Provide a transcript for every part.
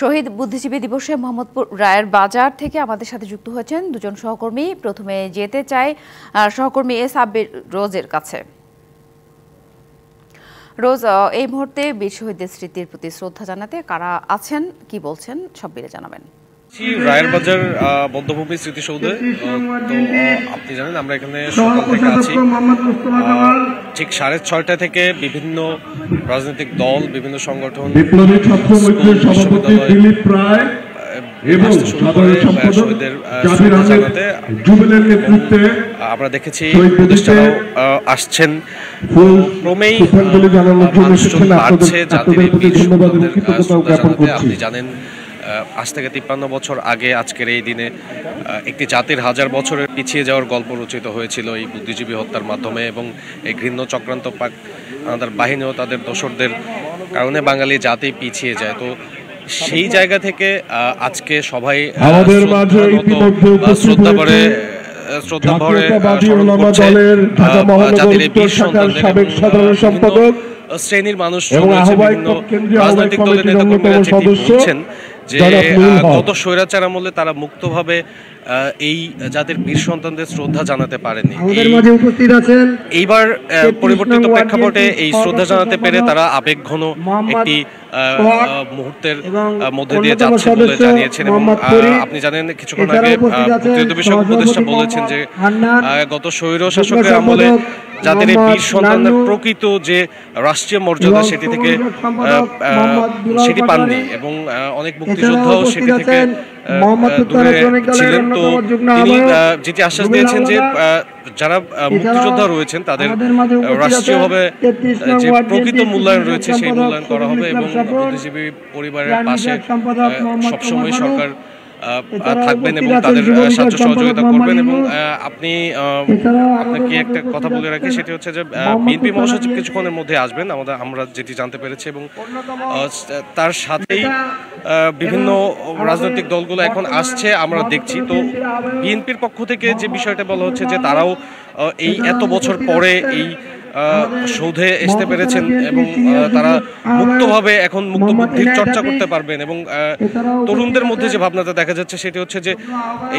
শহীদ বুদ্ধিজীবী দিবসে মোহাম্মদপুর রায়ের বাজার থেকে আমাদের সাথে যুক্ত হয়েছেন দুজন সহকর্মী। প্রথমে যেতে চাই সহকর্মী সাব্বির রোজের কাছে। রোজ, এই মুহূর্তে বীর শহীদদের স্মৃতির প্রতি শ্রদ্ধা জানাতে কারা আছেন, কি বলছেন সব্বিরে জানাবেন। রায়ের বাজার বদ্ধভূমি স্মৃতিসৌধে তো আপনি জানেন আমরা এখানে সকাল থেকে আছি। ঠিক 6:30 থেকে বিভিন্ন রাজনৈতিক দল, বিভিন্ন সংগঠন, আমরা দেখেছি উপদেষ্টারাও আসছেন। ক্রমেই মানুষজন বাড়ছে জাতির বীর শহীদদের শ্রদ্ধা জানাতে। আপনি জানেন আজ থেকে 53 বছর আগে আজকের এই দিনে একটি জাতির 1000 বছরের পিছিয়ে যাওয়ার গল্প রচিত হয়েছিল এই বুদ্ধিজীবী হত্যার মাধ্যমে, এবং এই ঘৃণ্য চক্রান্ত আমাদের বাহিনী ও তাদের দোসরদের কারণে বাঙালি জাতি পিছিয়ে যায়। তো সেই জায়গা থেকে আজকে সবাই শ্রদ্ধা ভরে স্মরণ করছে জাতির এই বীর সন্তানদের। শ্রেণীর মানুষ বিভিন্ন রাজনৈতিক দলের নেতাকর্মীরা যেটি বলছেন যে গত স্বৈরাচার আমলে তারা মুক্তভাবে এই জাতির বীর সন্তানদের শ্রদ্ধা জানাতে পারেনি। এইবার পরিবর্তিত প্রেক্ষাপটে এই শ্রদ্ধা জানাতে পেরে তারা আবেগঘন একটি মুহূর্তের মধ্যে দিয়ে যাচ্ছে বলে জানিয়েছেন। এবং আপনি জানেন কিছুক্ষণ আগে প্রতিরোধ বিষয়ক উপদেষ্টা বলেছেন যে গত স্বৈর শাসকের আমলে যাদের এই বীর সন্তানদের প্রকৃত যে রাষ্ট্রীয় মর্যাদা সেটি পাননি, এবং অনেক মুক্তিযোদ্ধাও সেটি থেকে দূরে ছিলেন। তো তিনি যেটি আশ্বাস দিয়েছেন যে যারা মুক্তিযোদ্ধা রয়েছেন তাদের রাষ্ট্রীয়ভাবে যে প্রকৃত মূল্যায়ন রয়েছে সেই মূল্যায়ন করা হবে, এবং বুদ্ধিজীবী পরিবারের পাশে সবসময় সরকার থাকবেন এবং তাদের সাহায্য সহযোগিতা করবেন। এবং আপনাকে একটা কথা বলে রাখি, সেটি হচ্ছে যে বিএনপি মহাসচিব কিছুক্ষণের মধ্যে আসবেন আমরা যেটি জানতে পেরেছি, এবং তার সাথেই বিভিন্ন রাজনৈতিক দলগুলো এখন আসছে আমরা দেখছি। তো বিএনপির পক্ষ থেকে যে বিষয়টা বলা হচ্ছে যে তারাও এই এত বছর পরে এই সৌধে আসতে পেরেছেন এবং তারা মুক্তভাবে এখন মুক্ত বুদ্ধির চর্চা করতে পারবেন। এবং তরুণদের মধ্যে যে ভাবনাটা দেখা যাচ্ছে সেটি হচ্ছে যে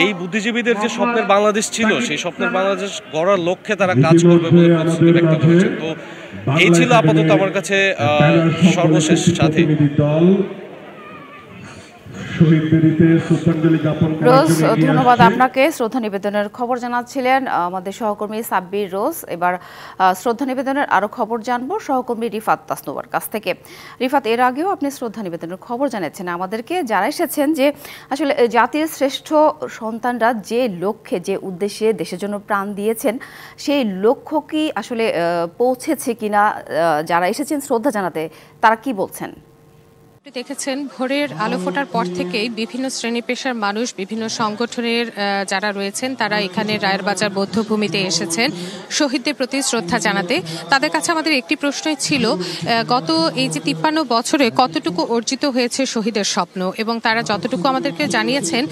এই বুদ্ধিজীবীদের যে স্বপ্নের বাংলাদেশ ছিল সেই স্বপ্নের বাংলাদেশ গড়ার লক্ষ্যে তারা কাজ করবে বলে প্রতিশ্রুতি ব্যক্ত করেছেন। তো এই ছিল আপাতত আমার কাছে সর্বশেষ সাথী। রোজ, ধন্যবাদ আপনাকে। শ্রদ্ধা নিবেদনের খবর জানাচ্ছিলেন আমাদের সহকর্মী সাব্বির রোজ। এবার শ্রদ্ধা নিবেদনের আরো খবর জানবো সহকর্মী রিফাত তাসনুবার কাছ থেকে। রিফাত, এর আগেও আপনি শ্রদ্ধা নিবেদনের খবর জানাচ্ছেন আমাদেরকে, যারা এসেছেন যে আসলে জাতির শ্রেষ্ঠ সন্তানরা যে লক্ষ্যে যে উদ্দেশ্যে দেশের জন্য প্রাণ দিয়েছেন সেই লক্ষ্য কি আসলে পৌঁছেছে কিনা, যারা এসেছেন শ্রদ্ধা জানাতে তারা কি বলছেন? আপনি দেখেছেন ভোরের আলো ফোটার পর থেকেই বিভিন্ন শ্রেণী পেশার মানুষ, বিভিন্ন সংগঠনের যারা রয়েছেন তারা এখানে রায়ের বাজার বৌদ্ধভূমিতে এসেছেন শহীদদের প্রতি শ্রদ্ধা জানাতে। তাদের কাছে আমাদের একটি প্রশ্নই ছিল, গত এই যে 53 বছরে কতটুকু অর্জিত হয়েছে শহীদের স্বপ্ন, এবং তারা যতটুকু আমাদেরকে জানিয়েছেন,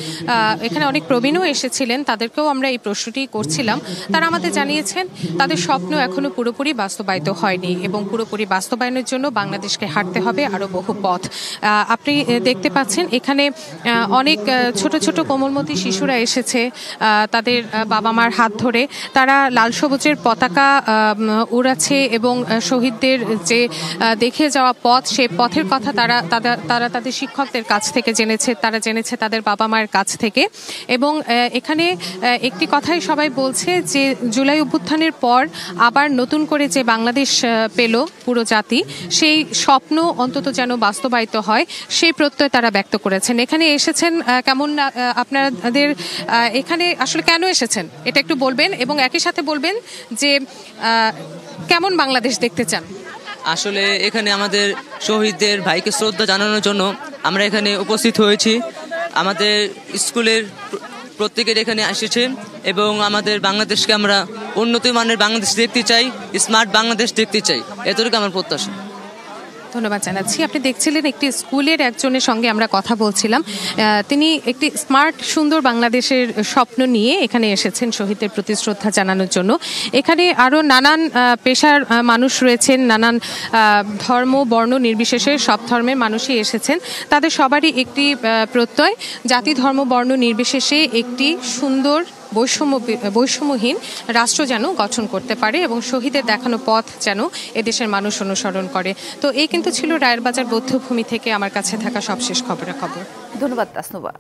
এখানে অনেক প্রবীণও এসেছিলেন, তাদেরকেও আমরা এই প্রশ্নটি করছিলাম। তারা আমাদের জানিয়েছেন তাদের স্বপ্ন এখনো পুরোপুরি বাস্তবায়িত হয়নি, এবং পুরোপুরি বাস্তবায়নের জন্য বাংলাদেশকে হাঁটতে হবে আরো বহু পথ। আপনি দেখতে পাচ্ছেন এখানে অনেক ছোট ছোট কোমলমতি শিশুরা এসেছে, তাদের বাবা মার হাত ধরে তারা লাল সবুজের পতাকা উড়াচ্ছে, এবং শহীদদের যে দেখে যাওয়া পথ সেই পথের কথা তারা তাদের শিক্ষকদের কাছ থেকে জেনেছে, তারা জেনেছে তাদের বাবা মায়ের কাছ থেকে। এবং এখানে একটি কথাই সবাই বলছে যে জুলাই অভ্যুত্থানের পর আবার নতুন করে যে বাংলাদেশ পেল পুরো জাতি, সেই স্বপ্ন অন্তত যেন বাস্তবায়িত হয় সেই প্রত্যয় তারা ব্যক্ত করেছেন। এখানে এসেছেন কেমন, আপনাদের এখানে আসলে কেন এসেছেন এটা একটু বলবেন, এবং একই সাথে বলবেন যে কেমন বাংলাদেশ দেখতে চান? আসলে এখানে আমাদের শহীদদের ভাইকে শ্রদ্ধা জানানোর জন্য আমরা এখানে উপস্থিত হয়েছি। আমাদের স্কুলের প্রত্যেকের এখানে এসেছেন, এবং আমাদের বাংলাদেশকে আমরা উন্নত মানের বাংলাদেশ দেখতে চাই, স্মার্ট বাংলাদেশ দেখতে চাই, এতটুকু আমার প্রত্যাশা। ধন্যবাদ জানাচ্ছি। আপনি দেখছিলেন একটি স্কুলের একজনের সঙ্গে আমরা কথা বলছিলাম। তিনি একটি স্মার্ট সুন্দর বাংলাদেশের স্বপ্ন নিয়ে এখানে এসেছেন শহীদদের প্রতি শ্রদ্ধা জানানোর জন্য। এখানে আরও নানান পেশার মানুষ রয়েছেন, নানান ধর্ম বর্ণ নির্বিশেষে সব ধর্মের মানুষই এসেছেন। তাদের সবারই একটি প্রত্যয়, জাতি ধর্ম বর্ণ নির্বিশেষে একটি সুন্দর বৈষম্যহীন রাষ্ট্র যেন গঠন করতে পারে এবং শহীদের দেখানো পথ যেন এদেশের মানুষ অনুসরণ করে। তো এই কিন্তু ছিল রায়ের বাজার বৌদ্ধভূমি থেকে আমার কাছে থাকা সবশেষ খবর। ধন্যবাদ তাসনুবা।